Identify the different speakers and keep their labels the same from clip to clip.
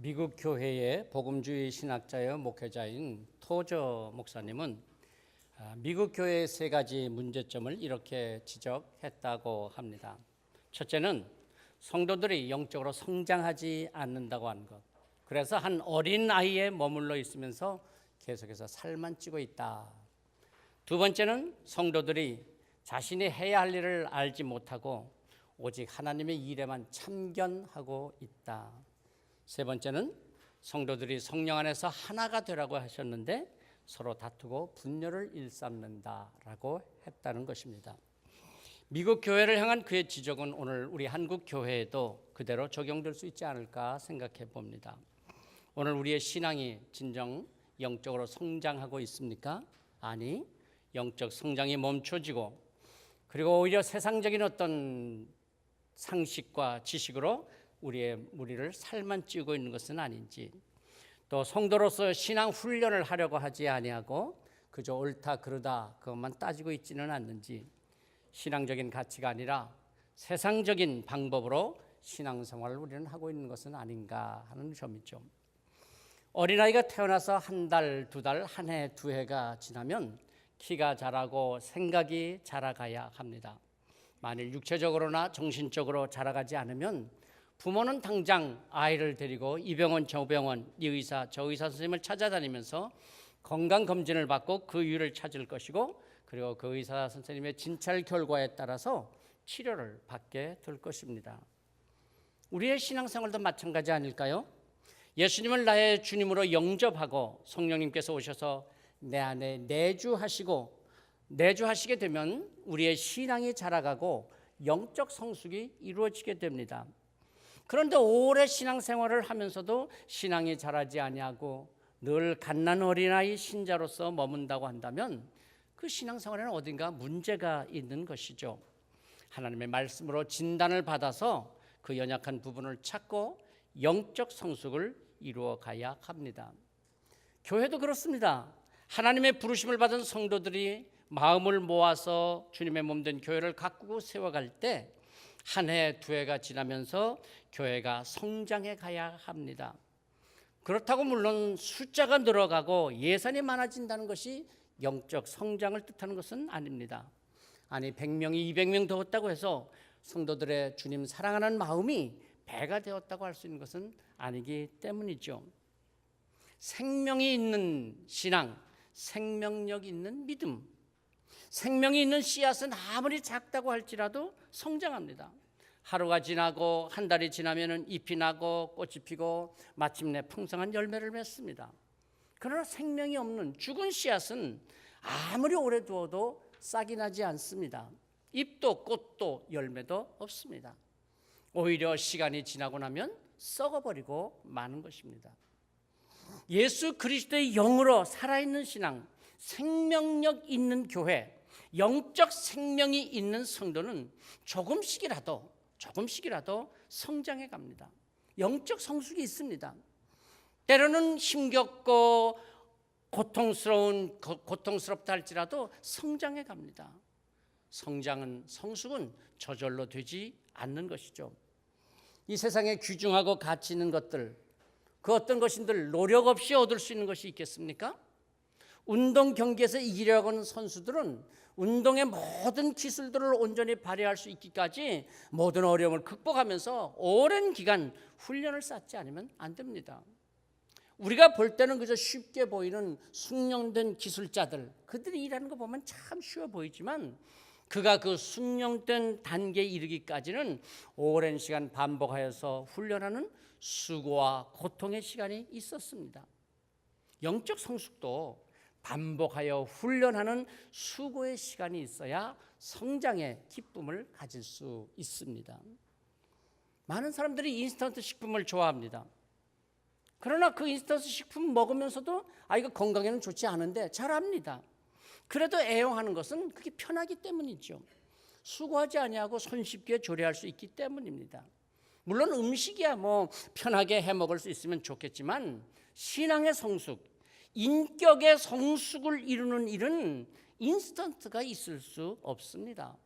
Speaker 1: 미국 교회의 복음주의 신학자여 목회자인 토저 목사님은 미국 교회의 세 가지 문제점을 이렇게 지적했다고 합니다. 첫째는 성도들이 영적으로 성장하지 않는다고 하는 것. 그래서 한 어린 아이에 머물러 있으면서 계속해서 살만 찌고 있다. 두 번째는 성도들이 자신이 해야 할 일을 알지 못하고 오직 하나님의 일에만 참견하고 있다. 세 번째는 성도들이 성령 안에서 하나가 되라고 하셨는데 서로 다투고 분열을 일삼는다라고 했다는 것입니다. 미국 교회를 향한 그의 지적은 오늘 우리 한국 교회에도 그대로 적용될 수 있지 않을까 생각해 봅니다. 오늘 우리의 신앙이 진정 영적으로 성장하고 있습니까? 아니, 영적 성장이 멈춰지고 그리고 오히려 세상적인 어떤 상식과 지식으로 우리를 살만 찌우고 있는 것은 아닌지, 또 성도로서 신앙 훈련을 하려고 하지 아니하고 그저 옳다 그르다 그것만 따지고 있지는 않는지, 신앙적인 가치가 아니라 세상적인 방법으로 신앙생활을 우리는 하고 있는 것은 아닌가 하는 점이죠. 어린아이가 태어나서 한 달, 두 달, 한 해, 두 해가 지나면 키가 자라고 생각이 자라가야 합니다. 만일 육체적으로나 정신적으로 자라가지 않으면 부모는 당장 아이를 데리고 이 병원 저 병원, 이 의사 저 의사 선생님을 찾아다니면서 건강검진을 받고 그 이유를 찾을 것이고, 그리고 그 의사 선생님의 진찰 결과에 따라서 치료를 받게 될 것입니다. 우리의 신앙생활도 마찬가지 아닐까요? 예수님을 나의 주님으로 영접하고 성령님께서 오셔서 내 안에 내주하시게 되면 우리의 신앙이 자라가고 영적 성숙이 이루어지게 됩니다. 그런데 오래 신앙생활을 하면서도 신앙이 자라지 아니하고 늘 갓난 어린아이 신자로서 머문다고 한다면 그 신앙생활에는 어딘가 문제가 있는 것이죠. 하나님의 말씀으로 진단을 받아서 그 연약한 부분을 찾고 영적 성숙을 이루어 가야 합니다. 교회도 그렇습니다. 하나님의 부르심을 받은 성도들이 마음을 모아서 주님의 몸된 교회를 가꾸고 세워갈 때 한 해, 두 해가 지나면서 교회가 성장해 가야 합니다. 그렇다고 물론 숫자가 늘어가고 예산이 많아진다는 것이 영적 성장을 뜻하는 것은 아닙니다. 아니, 100명이 200명 되었다고 해서 성도들의 주님 사랑하는 마음이 배가 되었다고 할 수 있는 것은 아니기 때문이죠. 생명이 있는 신앙, 생명력 있는 믿음, 생명이 있는 씨앗은 아무리 작다고 할지라도 성장합니다. 하루가 지나고 한 달이 지나면 잎이 나고 꽃이 피고 마침내 풍성한 열매를 맺습니다. 그러나 생명이 없는 죽은 씨앗은 아무리 오래 두어도 싹이 나지 않습니다. 잎도 꽃도 열매도 없습니다. 오히려 시간이 지나고 나면 썩어버리고 마는 것입니다. 예수 그리스도의 영으로 살아있는 신앙, 생명력 있는 교회, 영적 생명이 있는 성도는 조금씩이라도 성장해 갑니다. 영적 성숙이 있습니다. 때로는 힘겹고 고통스럽다 할지라도 성장해 갑니다. 성숙은 저절로 되지 않는 것이죠. 이 세상에 귀중하고 가치 있는 것들, 그 어떤 것인들 노력 없이 얻을 수 있는 것이 있겠습니까? 운동 경기에서 이기려고 하는 선수들은 운동의 모든 기술들을 온전히 발휘할 수 있기까지 모든 어려움을 극복하면서 오랜 기간 훈련을 쌓지 않으면 안 됩니다. 우리가 볼 때는 그저 쉽게 보이는 숙련된 기술자들, 그들이 일하는 거 보면 참 쉬워 보이지만 그가 그 숙련된 단계에 이르기까지는 오랜 시간 반복하여서 훈련하는 수고와 고통의 시간이 있었습니다. 영적 성숙도 반복하여 훈련하는 수고의 시간이 있어야 성장의 기쁨을 가질 수 있습니다. 많은 사람들이 인스턴트 식품을 좋아합니다. 그러나 그 인스턴트 식품 먹으면서도 이거 건강에는 좋지 않은데 잘 압니다. 그래도 애용하는 것은 그게 편하기 때문이죠. 수고하지 아니하고 손쉽게 조리할 수 있기 때문입니다. 물론 음식이야 편하게 해 먹을 수 있으면 좋겠지만 신앙의 성숙, 인격의 성숙을 이루는 일은 인스턴트가 있을 수 없습니다.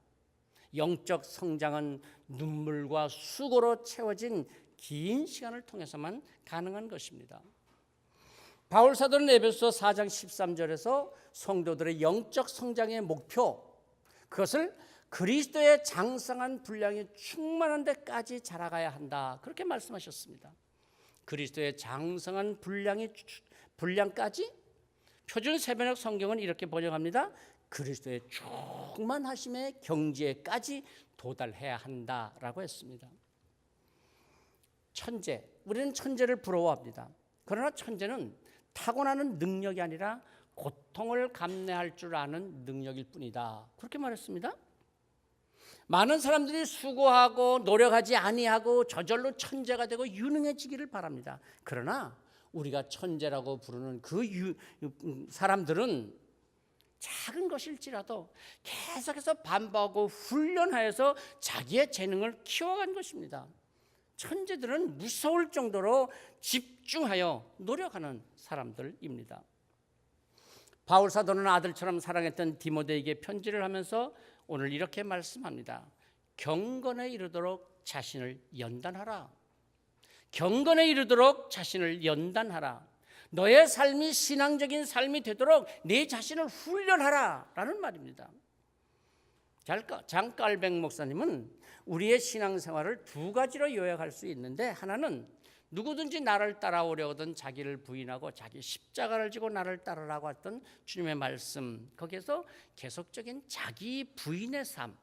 Speaker 1: 영적 성장은 눈물과 수고로 채워진 긴 시간을 통해서만 가능한 것입니다. 바울 사도는 에베소 4장 13절에서 성도들의 영적 성장의 목표, 그것을 그리스도의 장성한 분량이 충만한 데까지 자라가야 한다, 그렇게 말씀하셨습니다. 그리스도의 장성한 분량까지, 표준 세번역 성경은 이렇게 번역합니다. 그리스도의 충만하심의 경지에까지 도달해야 한다라고 했습니다. 천재, 우리는 천재를 부러워합니다. 그러나 천재는 타고나는 능력이 아니라 고통을 감내할 줄 아는 능력일 뿐이다, 그렇게 말했습니다. 많은 사람들이 수고하고 노력하지 아니하고 저절로 천재가 되고 유능해지기를 바랍니다. 그러나 우리가 천재라고 부르는 그 사람들은 작은 것일지라도 계속해서 반복하고 훈련하여서 자기의 재능을 키워간 것입니다. 천재들은 무서울 정도로 집중하여 노력하는 사람들입니다. 바울 사도는 아들처럼 사랑했던 디모데에게 편지를 하면서 오늘 이렇게 말씀합니다. 경건에 이르도록 자신을 연단하라. 경건에 이르도록 자신을 연단하라. 너의 삶이 신앙적인 삶이 되도록 네 자신을 훈련하라 라는 말입니다. 장깔백 목사님은 우리의 신앙생활을 두 가지로 요약할 수 있는데, 하나는 누구든지 나를 따라오려거든 자기를 부인하고 자기 십자가를 지고 나를 따르라고 했던 주님의 말씀, 거기에서 계속적인 자기 부인의 삶,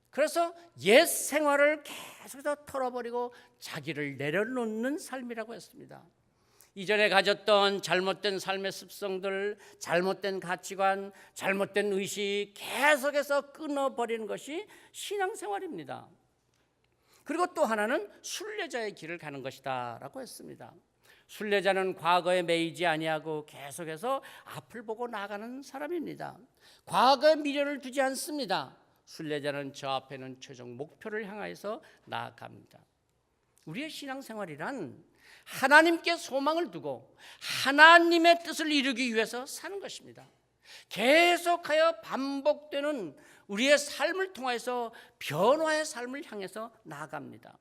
Speaker 1: 그래서 옛 생활을 계속해서 털어버리고 자기를 내려놓는 삶이라고 했습니다. 이전에 가졌던 잘못된 삶의 습성들, 잘못된 가치관, 잘못된 의식 계속해서 끊어버리는 것이 신앙생활입니다. 그리고 또 하나는 순례자의 길을 가는 것이다 라고 했습니다. 순례자는 과거에 매이지 아니하고 계속해서 앞을 보고 나가는 사람입니다. 과거에 미련을 두지 않습니다. 순례자는 저 앞에는 최종 목표를 향하여서 나아갑니다. 우리의 신앙생활이란 하나님께 소망을 두고 하나님의 뜻을 이루기 위해서 사는 것입니다. 계속하여 반복되는 우리의 삶을 통해서 변화의 삶을 향해서 나아갑니다.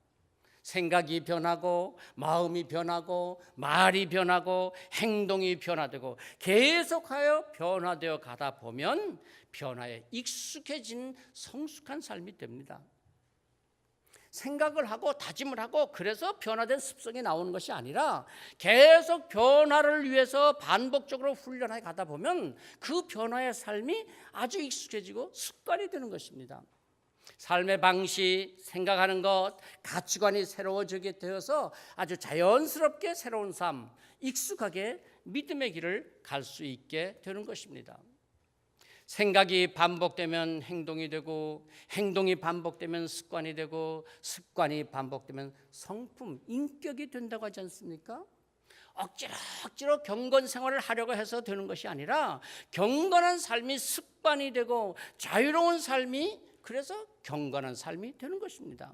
Speaker 1: 생각이 변하고 마음이 변하고 말이 변하고 행동이 변화되고 계속하여 변화되어 가다 보면 변화에 익숙해진 성숙한 삶이 됩니다. 생각을 하고 다짐을 하고 그래서 변화된 습성이 나오는 것이 아니라 계속 변화를 위해서 반복적으로 훈련해 가다 보면 그 변화의 삶이 아주 익숙해지고 습관이 되는 것입니다. 삶의 방식, 생각하는 것, 가치관이 새로워지게 되어서 아주 자연스럽게 새로운 삶, 익숙하게 믿음의 길을 갈 수 있게 되는 것입니다. 생각이 반복되면 행동이 되고, 행동이 반복되면 습관이 되고, 습관이 반복되면 성품, 인격이 된다고 하지 않습니까? 억지로 경건 생활을 하려고 해서 되는 것이 아니라 경건한 삶이 습관이 되고 자유로운 삶이, 그래서 경건한 삶이 되는 것입니다.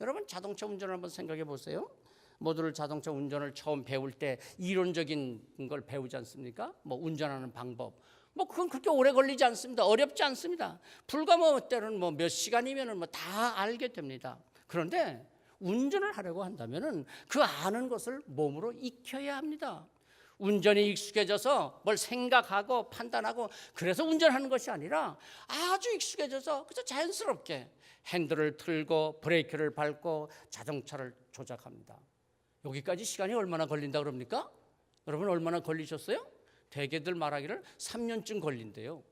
Speaker 1: 여러분, 자동차 운전을 한번 생각해 보세요. 모두들 자동차 운전을 처음 배울 때 이론적인 걸 배우지 않습니까? 뭐 운전하는 방법, 그건 그렇게 오래 걸리지 않습니다. 어렵지 않습니다. 불과 때로는 몇 시간이면은 다 알게 됩니다. 그런데 운전을 하려고 한다면은 그 아는 것을 몸으로 익혀야 합니다. 운전이 익숙해져서 뭘 생각하고 판단하고 그래서 운전하는 것이 아니라 아주 익숙해져서 그래서 자연스럽게 핸들을 틀고 브레이크를 밟고 자동차를 조작합니다. 여기까지 시간이 얼마나 걸린다 그럽니까? 여러분, 얼마나 걸리셨어요? 대개들 말하기를 3년쯤 걸린대요.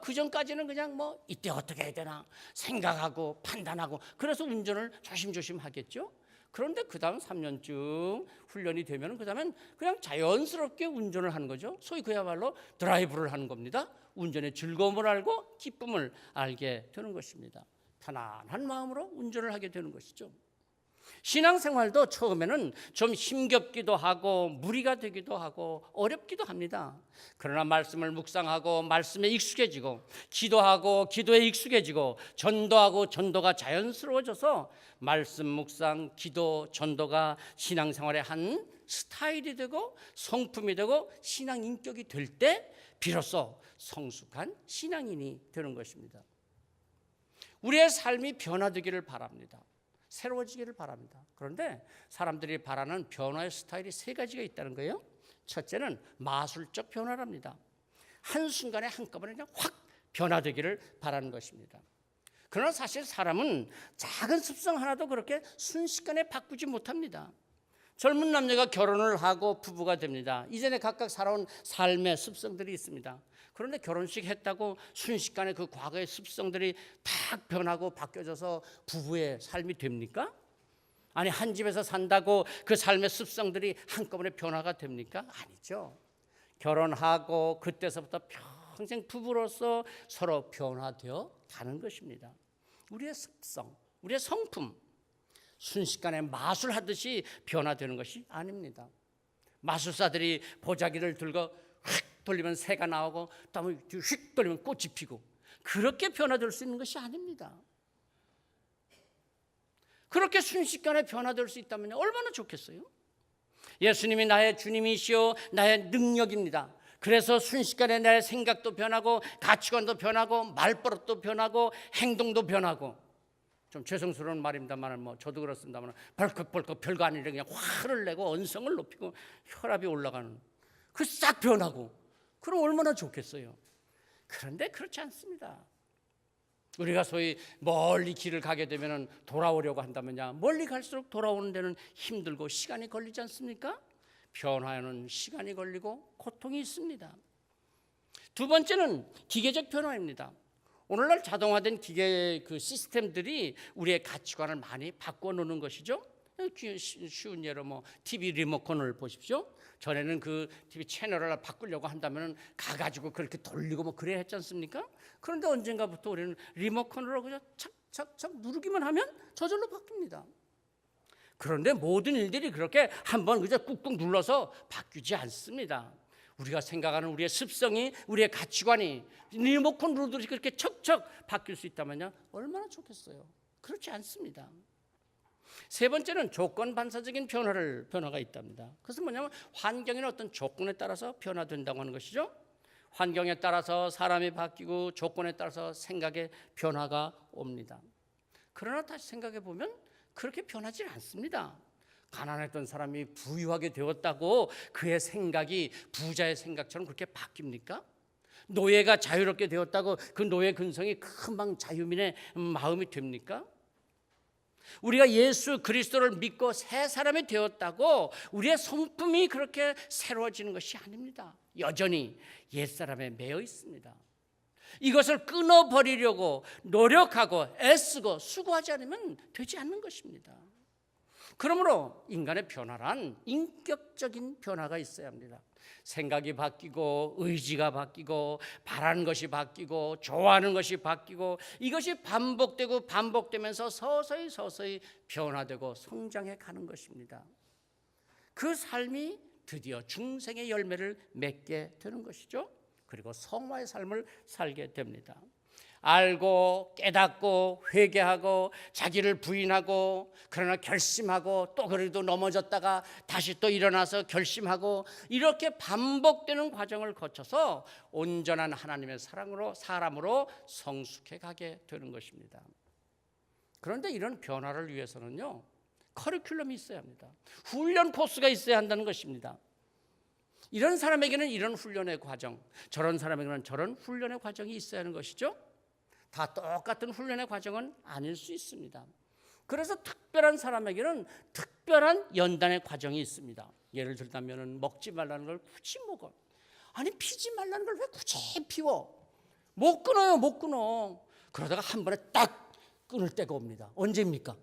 Speaker 1: 그 전까지는 그냥 이때 어떻게 해야 되나 생각하고 판단하고 그래서 운전을 조심조심 하겠죠. 그런데 그 다음 3년쯤 훈련이 되면 그 다음엔 그냥 자연스럽게 운전을 하는 거죠. 소위 그야말로 드라이브를 하는 겁니다. 운전의 즐거움을 알고 기쁨을 알게 되는 것입니다. 편안한 마음으로 운전을 하게 되는 것이죠. 신앙생활도 처음에는 좀 힘겹기도 하고 무리가 되기도 하고 어렵기도 합니다. 그러나 말씀을 묵상하고 말씀에 익숙해지고 기도하고 기도에 익숙해지고 전도하고 전도가 자연스러워져서 말씀 묵상, 기도, 전도가 신앙생활의 한 스타일이 되고 성품이 되고 신앙 인격이 될 때 비로소 성숙한 신앙인이 되는 것입니다. 우리의 삶이 변화되기를 바랍니다. 새로워지기를 바랍니다. 그런데 사람들이 바라는 변화의 스타일이 세 가지가 있다는 거예요. 첫째는 마술적 변화랍니다. 한순간에 한꺼번에 그냥 확 변화되기를 바라는 것입니다. 그러나 사실 사람은 작은 습성 하나도 그렇게 순식간에 바꾸지 못합니다. 젊은 남녀가 결혼을 하고 부부가 됩니다. 이전에 각각 살아온 삶의 습성들이 있습니다. 그런데 결혼식 했다고 순식간에 그 과거의 습성들이 다 변하고 바뀌어져서 부부의 삶이 됩니까? 아니, 한 집에서 산다고 그 삶의 습성들이 한꺼번에 변화가 됩니까? 아니죠. 결혼하고 그때서부터 평생 부부로서 서로 변화되어 가는 것입니다. 우리의 습성, 우리의 성품, 순식간에 마술하듯이 변화되는 것이 아닙니다. 마술사들이 보자기를 들고 휙 돌리면 새가 나오고 또 휙 돌리면 꽃이 피고 그렇게 변화될 수 있는 것이 아닙니다. 그렇게 순식간에 변화될 수 있다면 얼마나 좋겠어요? 예수님이 나의 주님이시오 나의 능력입니다. 그래서 순식간에 내 생각도 변하고 가치관도 변하고 말버릇도 변하고 행동도 변하고, 좀 죄송스러운 말입니다만 저도 그렇습니다만 벌컥벌컥 별거 아니라 그냥 화를 내고 언성을 높이고 혈압이 올라가는, 그 싹 변하고, 그럼 얼마나 좋겠어요. 그런데 그렇지 않습니다. 우리가 소위 멀리 길을 가게 되면 돌아오려고 한다면야 멀리 갈수록 돌아오는 데는 힘들고 시간이 걸리지 않습니까? 변화에는 시간이 걸리고 고통이 있습니다. 두 번째는 기계적 변화입니다. 오늘날 자동화된 기계 그 시스템들이 우리의 가치관을 많이 바꿔놓는 것이죠. 쉬운 예로 TV 리모컨을 보십시오. 전에는 그 TV 채널을 바꾸려고 한다면 가가지고 그렇게 돌리고 그래야 했지 않습니까? 그런데 언젠가부터 우리는 리모컨으로 그냥 착착착 누르기만 하면 저절로 바뀝니다. 그런데 모든 일들이 그렇게 한번 그저 꾹꾹 눌러서 바뀌지 않습니다. 우리가 생각하는 우리의 습성이, 우리의 가치관이 리모컨 누르듯이 그렇게 척척 바뀔 수 있다면요 얼마나 좋겠어요. 그렇지 않습니다. 세 번째는 조건 반사적인 변화가 있답니다. 그것은 뭐냐면 환경이나 어떤 조건에 따라서 변화된다고 하는 것이죠. 환경에 따라서 사람이 바뀌고 조건에 따라서 생각의 변화가 옵니다. 그러나 다시 생각해 보면 그렇게 변하지 않습니다. 가난했던 사람이 부유하게 되었다고 그의 생각이 부자의 생각처럼 그렇게 바뀝니까? 노예가 자유롭게 되었다고 그 노예 근성이 금방 자유민의 마음이 됩니까? 우리가 예수 그리스도를 믿고 새 사람이 되었다고 우리의 성품이 그렇게 새로워지는 것이 아닙니다. 여전히 옛사람에 매여 있습니다. 이것을 끊어버리려고 노력하고 애쓰고 수고하지 않으면 되지 않는 것입니다. 그러므로 인간의 변화란 인격적인 변화가 있어야 합니다. 생각이 바뀌고 의지가 바뀌고 바라는 것이 바뀌고 좋아하는 것이 바뀌고, 이것이 반복되면서 서서히 변화되고 성장해 가는 것입니다. 그 삶이 드디어 중생의 열매를 맺게 되는 것이죠. 그리고 성화의 삶을 살게 됩니다. 알고 깨닫고 회개하고 자기를 부인하고 그러나 결심하고 또 그래도 넘어졌다가 다시 또 일어나서 결심하고, 이렇게 반복되는 과정을 거쳐서 온전한 하나님의 사람으로 성숙해 가게 되는 것입니다. 그런데 이런 변화를 위해서는요 커리큘럼이 있어야 합니다. 훈련 코스가 있어야 한다는 것입니다. 이런 사람에게는 이런 훈련의 과정, 저런 사람에게는 저런 훈련의 과정이 있어야 하는 것이죠. 다 똑같은 훈련의 과정은 아닐 수 있습니다. 그래서 특별한 사람에게는 특별한 연단의 과정이 있습니다. 예를 들자면 먹지 말라는 걸 굳이 먹어. 아니 피지 말라는 걸 왜 굳이 피워? 못 끊어. 그러다가 한 번에 딱 끊을 때가 옵니다. 언제입니까?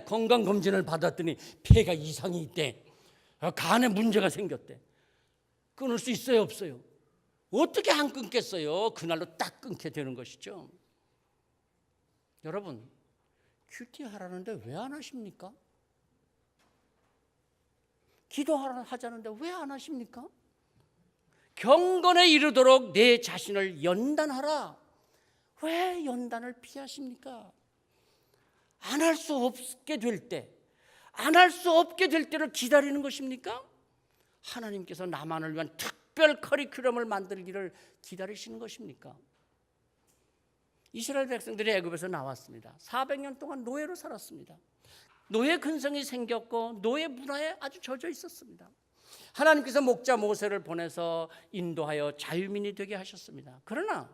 Speaker 1: 건강검진을 받았더니 폐가 이상이 있대. 간에 문제가 생겼대. 끊을 수 있어요, 없어요? 어떻게 안 끊겠어요? 그날로 딱 끊게 되는 것이죠. 여러분, 큐티하라는데 왜 안 하십니까? 기도하자는데 왜 안 하십니까? 경건에 이르도록 내 자신을 연단하라. 왜 연단을 피하십니까? 안 할 수 없게 될 때, 안 할 수 없게 될 때를 기다리는 것입니까? 하나님께서 나만을 위한 특별 커리큘럼을 만들기를 기다리시는 것입니까? 이스라엘 백성들이 애굽에서 나왔습니다. 400년 동안 노예로 살았습니다. 노예 근성이 생겼고 노예 문화에 아주 젖어 있었습니다. 하나님께서 목자 모세를 보내서 인도하여 자유민이 되게 하셨습니다. 그러나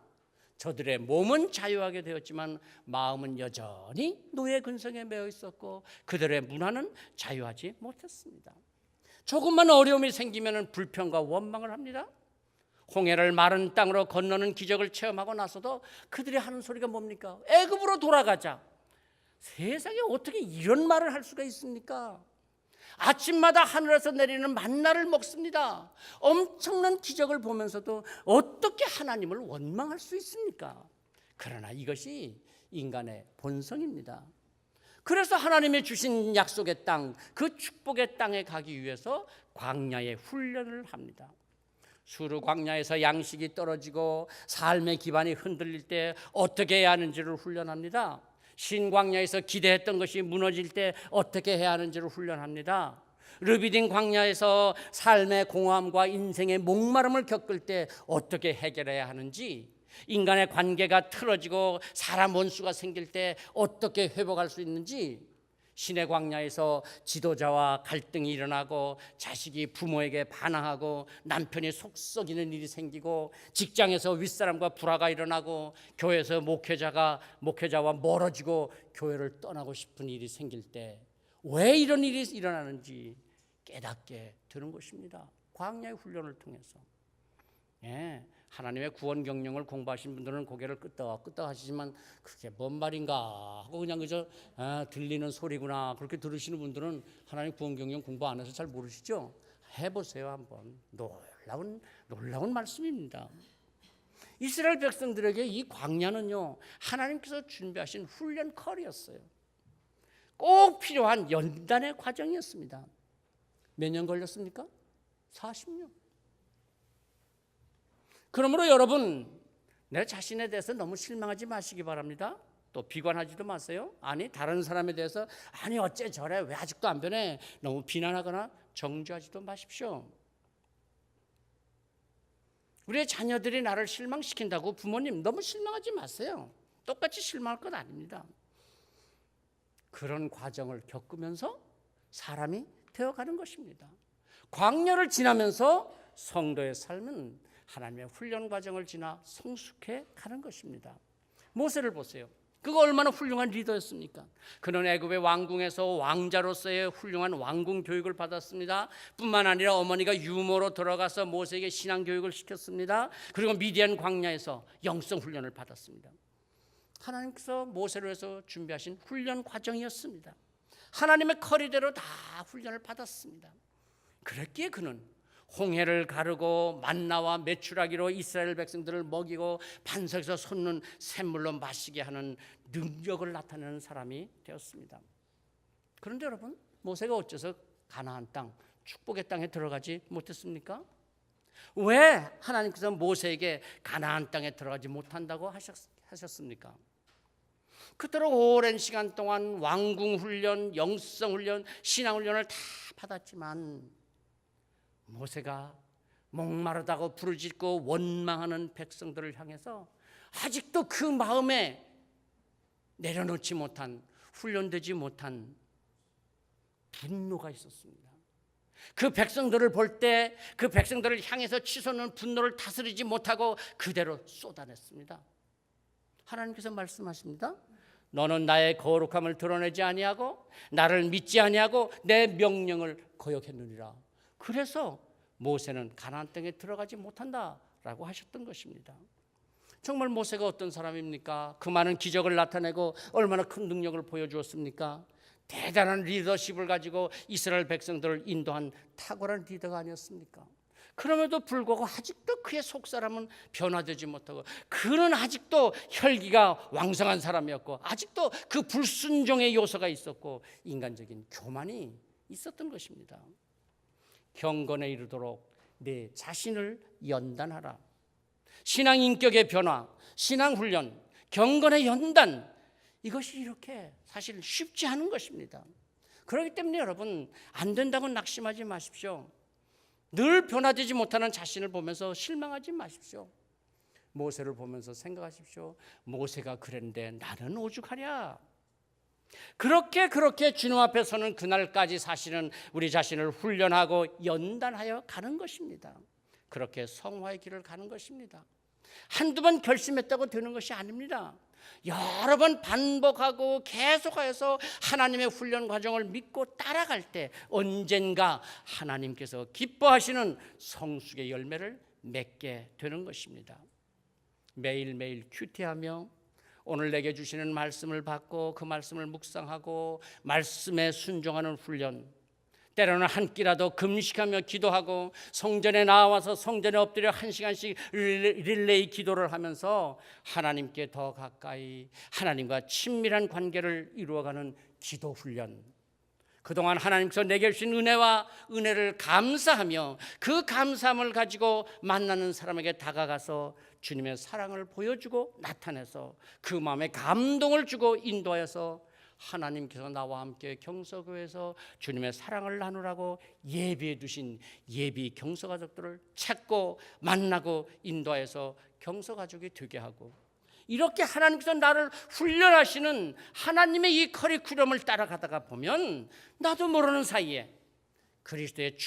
Speaker 1: 저들의 몸은 자유하게 되었지만 마음은 여전히 노예 근성에 매여 있었고 그들의 문화는 자유하지 못했습니다. 조금만 어려움이 생기면 불평과 원망을 합니다. 홍해를 마른 땅으로 건너는 기적을 체험하고 나서도 그들이 하는 소리가 뭡니까? 애굽으로 돌아가자. 세상에 어떻게 이런 말을 할 수가 있습니까? 아침마다 하늘에서 내리는 만나를 먹습니다. 엄청난 기적을 보면서도 어떻게 하나님을 원망할 수 있습니까? 그러나 이것이 인간의 본성입니다. 그래서 하나님이 주신 약속의 땅, 그 축복의 땅에 가기 위해서 광야의 훈련을 합니다. 수르 광야에서 양식이 떨어지고 삶의 기반이 흔들릴 때 어떻게 해야 하는지를 훈련합니다. 신광야에서 기대했던 것이 무너질 때 어떻게 해야 하는지를 훈련합니다. 르비딘 광야에서 삶의 공허함과 인생의 목마름을 겪을 때 어떻게 해결해야 하는지, 인간의 관계가 틀어지고 사람 원수가 생길 때 어떻게 회복할 수 있는지, 신의 광야에서 지도자와 갈등이 일어나고 자식이 부모에게 반항하고 남편이 속 썩이는 일이 생기고 직장에서 윗사람과 불화가 일어나고 교회에서 목회자와 멀어지고 교회를 떠나고 싶은 일이 생길 때 왜 이런 일이 일어나는지 깨닫게 되는 것입니다. 광야의 훈련을 통해서. 하나님의 구원 경영을 공부하신 분들은 고개를 끄덕끄덕 하시지만 그게 뭔 말인가 하고 그냥 그저 들리는 소리구나 그렇게 들으시는 분들은 하나님 구원 경영 공부 안 해서 잘 모르시죠? 해보세요 한번. 놀라운 말씀입니다. 이스라엘 백성들에게 이 광야는요 하나님께서 준비하신 훈련 컬이었어요. 꼭 필요한 연단의 과정이었습니다. 몇 년 걸렸습니까? 40년. 그러므로 여러분 내 자신에 대해서 너무 실망하지 마시기 바랍니다. 또 비관하지도 마세요. 아니 다른 사람에 대해서 아니 어째 저래 왜 아직도 안 변해 너무 비난하거나 정죄하지도 마십시오. 우리의 자녀들이 나를 실망시킨다고 부모님 너무 실망하지 마세요. 똑같이 실망할 건 아닙니다. 그런 과정을 겪으면서 사람이 되어가는 것입니다. 광야를 지나면서 성도의 삶은 하나님의 훈련 과정을 지나 성숙해 가는 것입니다. 모세를 보세요. 그가 얼마나 훌륭한 리더였습니까? 그는 애굽의 왕궁에서 왕자로서의 훌륭한 왕궁 교육을 받았습니다. 뿐만 아니라 어머니가 유모로 들어가서 모세에게 신앙 교육을 시켰습니다. 그리고 미디안 광야에서 영성 훈련을 받았습니다. 하나님께서 모세를 위해서 준비하신 훈련 과정이었습니다. 하나님의 커리대로 다 훈련을 받았습니다. 그랬기에 그는 홍해를 가르고 만나와 메추라기로 이스라엘 백성들을 먹이고 반석에서 솟는 샘물로 마시게 하는 능력을 나타내는 사람이 되었습니다. 그런데 여러분 모세가 어째서 가나안 땅 축복의 땅에 들어가지 못했습니까? 왜 하나님께서 모세에게 가나안 땅에 들어가지 못한다고 하셨습니까? 그토록 오랜 시간 동안 왕궁 훈련, 영성 훈련, 신앙 훈련을 다 받았지만 모세가 목마르다고 부르짖고 원망하는 백성들을 향해서 아직도 그 마음에 내려놓지 못한, 훈련되지 못한 분노가 있었습니다. 그 백성들을 볼 때 그 백성들을 향해서 치솟는 분노를 다스리지 못하고 그대로 쏟아냈습니다. 하나님께서 말씀하십니다. 너는 나의 거룩함을 드러내지 아니하고 나를 믿지 아니하고 내 명령을 거역했느니라. 그래서 모세는 가나안 땅에 들어가지 못한다라고 하셨던 것입니다. 정말 모세가 어떤 사람입니까? 그 많은 기적을 나타내고 얼마나 큰 능력을 보여주었습니까? 대단한 리더십을 가지고 이스라엘 백성들을 인도한 탁월한 리더가 아니었습니까? 그럼에도 불구하고 아직도 그의 속사람은 변화되지 못하고 그는 아직도 혈기가 왕성한 사람이었고 아직도 그 불순종의 요소가 있었고 인간적인 교만이 있었던 것입니다. 경건에 이르도록 내 자신을 연단하라. 신앙 인격의 변화, 신앙 훈련, 경건의 연단, 이것이 이렇게 사실 쉽지 않은 것입니다. 그렇기 때문에 여러분 안 된다고 낙심하지 마십시오. 늘 변화되지 못하는 자신을 보면서 실망하지 마십시오. 모세를 보면서 생각하십시오. 모세가 그랬는데 나는 오죽하랴. 그렇게 주님 앞에 서는 그날까지 사실은 우리 자신을 훈련하고 연단하여 가는 것입니다. 그렇게 성화의 길을 가는 것입니다. 한두 번 결심했다고 되는 것이 아닙니다. 여러 번 반복하고 계속해서 하나님의 훈련 과정을 믿고 따라갈 때 언젠가 하나님께서 기뻐하시는 성숙의 열매를 맺게 되는 것입니다. 매일매일 큐티하며 오늘 내게 주시는 말씀을 받고 그 말씀을 묵상하고 말씀에 순종하는 훈련, 때로는 한 끼라도 금식하며 기도하고 성전에 나와서 성전에 엎드려 1시간씩 릴레이 기도를 하면서 하나님께 더 가까이 하나님과 친밀한 관계를 이루어가는 기도 훈련, 그동안 하나님께서 내게 주신 은혜를 감사하며 그 감사함을 가지고 만나는 사람에게 다가가서 주님의 사랑을 보여주고 나타내서 그 마음에 감동을 주고 인도하여서 하나님께서 나와 함께 경서교회에서 주님의 사랑을 나누라고 예비해 두신 예비 경서가족들을 찾고 만나고 인도하여서 경서가족이 되게 하고, 이렇게 하나님께서 나를 훈련하시는 하나님의 이 커리큘럼을 따라가다가 보면 나도 모르는 사이에 그리스도의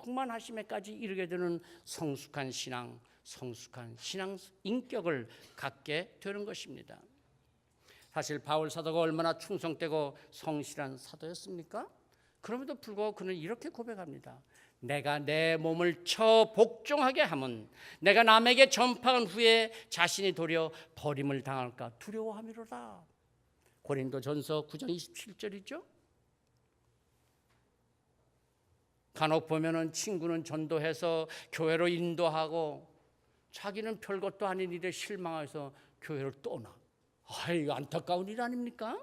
Speaker 1: 충만하심에까지 이르게 되는 성숙한 신앙 인격을 갖게 되는 것입니다. 사실 바울 사도가 얼마나 충성되고 성실한 사도였습니까? 그럼에도 불구하고 그는 이렇게 고백합니다. 내가 내 몸을 쳐 복종하게 하면 내가 남에게 전파한 후에 자신이 도리어 버림을 당할까 두려워함이로다. 고린도전서 9장 27절이죠. 간혹 보면은 친구는 전도해서 교회로 인도하고 자기는 별것도 아닌 일에 실망해서 교회를 떠나. 이거 안타까운 일 아닙니까?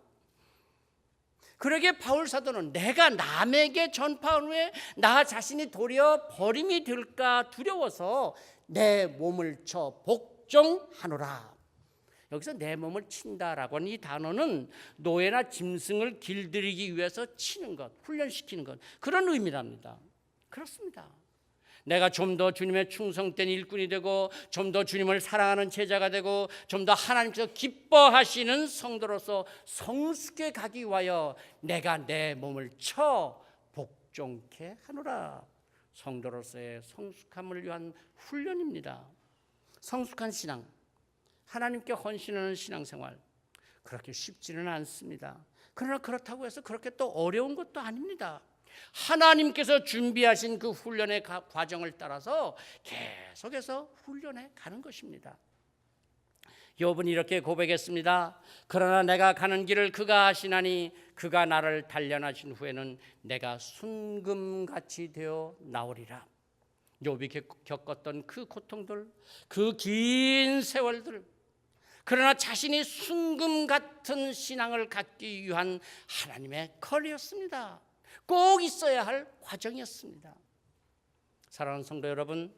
Speaker 1: 그러기에 바울 사도는 내가 남에게 전파한 후에 나 자신이 도리어 버림이 될까 두려워서 내 몸을 쳐 복종하노라. 여기서 내 몸을 친다라고 하는 이 단어는 노예나 짐승을 길들이기 위해서 치는 것, 훈련시키는 것, 그런 의미랍니다. 그렇습니다. 내가 좀 더 주님의 충성된 일꾼이 되고 좀 더 주님을 사랑하는 제자가 되고 좀 더 하나님께서 기뻐하시는 성도로서 성숙해 가기 위하여 내가 내 몸을 쳐 복종케 하노라. 성도로서의 성숙함을 위한 훈련입니다. 성숙한 신앙, 하나님께 헌신하는 신앙생활, 그렇게 쉽지는 않습니다. 그러나 그렇다고 해서 그렇게 또 어려운 것도 아닙니다. 하나님께서 준비하신 그 훈련의 과정을 따라서 계속해서 훈련해 가는 것입니다. 욥은 이렇게 고백했습니다. 그러나 내가 가는 길을 그가 아시나니 그가 나를 단련하신 후에는 내가 순금같이 되어 나오리라. 욥이 겪었던 그 고통들, 그 긴 세월들, 그러나 자신이 순금 같은 신앙을 갖기 위한 하나님의 컬이었습니다. 꼭 있어야 할 과정이었습니다. 사랑하는 성도 여러분,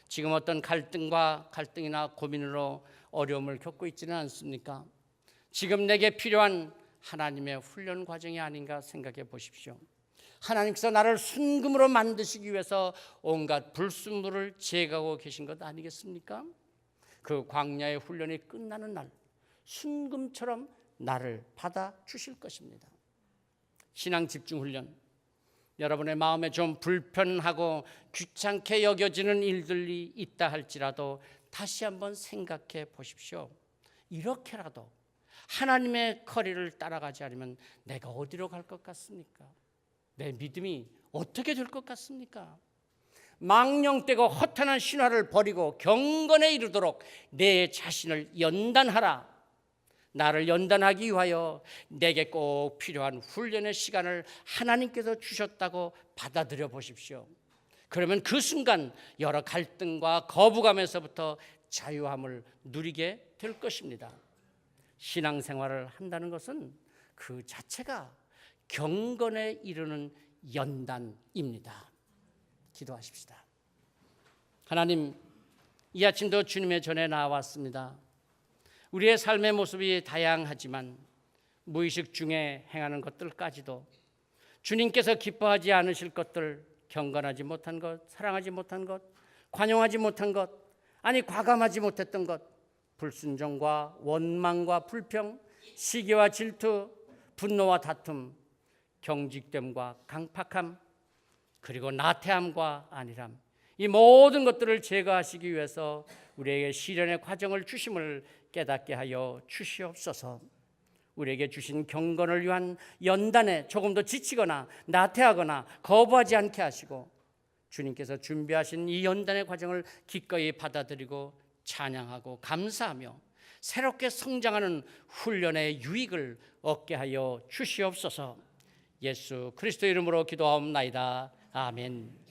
Speaker 1: 지금 어떤 갈등이나 고민으로 어려움을 겪고 있지는 않습니까? 지금 내게 필요한 하나님의 훈련 과정이 아닌가 생각해 보십시오. 하나님께서 나를 순금으로 만드시기 위해서 온갖 불순물을 제거하고 계신 것 아니겠습니까? 그 광야의 훈련이 끝나는 날 순금처럼 나를 받아주실 것입니다. 신앙 집중 훈련, 여러분의 마음에 좀 불편하고 귀찮게 여겨지는 일들이 있다 할지라도 다시 한번 생각해 보십시오. 이렇게라도 하나님의 커리를 따라가지 않으면 내가 어디로 갈 것 같습니까? 내 믿음이 어떻게 될 것 같습니까? 망령되고 허탄한 신화를 버리고 경건에 이르도록 내 자신을 연단하라. 나를 연단하기 위하여 내게 꼭 필요한 훈련의 시간을 하나님께서 주셨다고 받아들여 보십시오. 그러면 그 순간 여러 갈등과 거부감에서부터 자유함을 누리게 될 것입니다. 신앙생활을 한다는 것은 그 자체가 경건에 이르는 연단입니다. 기도하십시다. 하나님, 이 아침도 주님의 전에 나왔습니다. 우리의 삶의 모습이 다양하지만 무의식 중에 행하는 것들까지도 주님께서 기뻐하지 않으실 것들, 경건하지 못한 것, 사랑하지 못한 것, 관용하지 못한 것, 아니 과감하지 못했던 것, 불순종과 원망과 불평, 시기와 질투, 분노와 다툼, 경직됨과 강팍함, 그리고 나태함과 안일함, 이 모든 것들을 제거하시기 위해서 우리에게 시련의 과정을 주심을 깨닫게 하여 주시옵소서. 우리에게 주신 경건을 위한 연단에 조금 더 지치거나 나태하거나 거부하지 않게 하시고, 주님께서 준비하신 이 연단의 과정을 기꺼이 받아들이고 찬양하고 감사하며 새롭게 성장하는 훈련의 유익을 얻게 하여 주시옵소서. 예수 그리스도 이름으로 기도하옵나이다. 아멘.